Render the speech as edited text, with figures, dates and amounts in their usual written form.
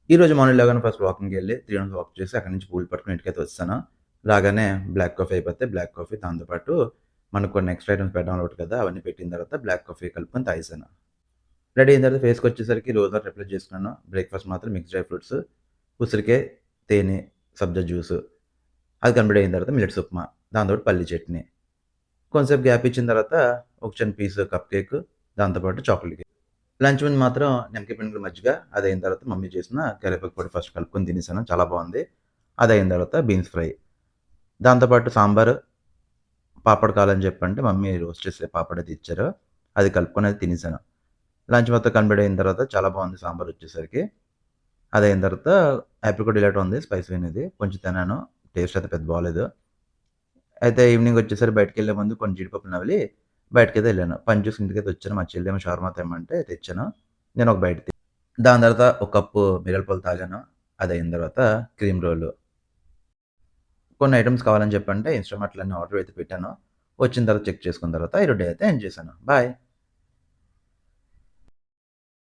ఈరోజు మార్నింగ్ లేవగానే first వాకింగ్‌కెళ్ళి 3 rounds walk చేసి అక్కడి నుంచి పూలు పట్టుకొని ఇంటికైతే వచ్చేసాను. రాగానే బ్లాక్ కాఫీ అయిపోతే బ్లాక్ కాఫీ దాంతో పాటు మనకు కొన్ని ఎక్స్‌ట్రా ఐటెమ్స్ పెట్టడం అలవాటు కదా! అవన్నీ పెట్టిన తర్వాత బ్లాక్ కాఫీ కలుపుకొని తాగేసాను. రెడీ అయిన తర్వాత ఫేస్‌కొచ్చేసరికి రోజ్ వాటర్ అప్లై చేసుకున్నాను. బ్రేక్‌ఫాస్ట్ మాత్రం మిక్స్ డ్రై ఫ్రూట్స్, ఉసిరికాయ, తేనె, సబ్జా జ్యూసు. అది కంప్లీట్ అయిన తర్వాత మిల్లెట్స్ ఉప్మా, దాంతోటి పల్లీ చట్నీ. కొంతసేపు గ్యాప్ ఇచ్చిన తర్వాత ఒక చిన్న పీస్ కప్ కేక్, దాంతో పాటు చాక్లేట్ కేక్. లంచ్ ముందు మాత్రం నిమ్మకాయ పిండిలో మజ్జిగ, అదయిన తర్వాత మమ్మీ చేసిన కరివేపాకు పొడి ఫస్ట్ కలుపుకొని తినేసాను. చాలా బావుంది. అదయిన తర్వాత బీన్స్ ఫ్రై. దాంతో పాటు సాంబారు, పాపడ్ కావాలని చెప్పంటే మమ్మీ రోస్ట్ చేసే పాపడ్ అయితే ఇచ్చారు. అది కలుపుకొని అయితే తినేసాను. లంచ్ మొత్తం కంప్లీట్ అయిన తర్వాత చాలా బావుంది సాంబారొచ్చేసరికి. అదయిన తర్వాత ఆప్రికాట్ డిలైట్ ఉంది స్పైసీ అనేది. కొంచెం తిన్నాను. టేస్ట్ అయితే పెద్ద బాలేదు. అయితే ఈవినింగ్ వచ్చేసరికి బయటికెళ్ళే ముందు కొన్ని జీడిపప్పులు నమిలి బయటికైతే ఎళ్ళాను. పని చూసి ఇంటికైతే వచ్చాను. మా చెల్లేమో షవర్మా తెమ్మంటే తెచ్చాను. నేను ఒక బైట్ దాని తర్వాత ఒక కప్పు మిరియాల పాలు తాగాను. అదయిన తర్వాత క్రీమ్ రోలు. కొన్ని ఐటెమ్స్ కావాలని చెప్పంటే ఇన్‌స్టామార్ట్‌లో అన్ని ఆర్డర్ అయితే పెట్టాను. వచ్చిన తర్వాత చెక్ చేసుకున్న తర్వాత ఈరోజు డే అయితే ఎండ్ చేశాను. బాయ్.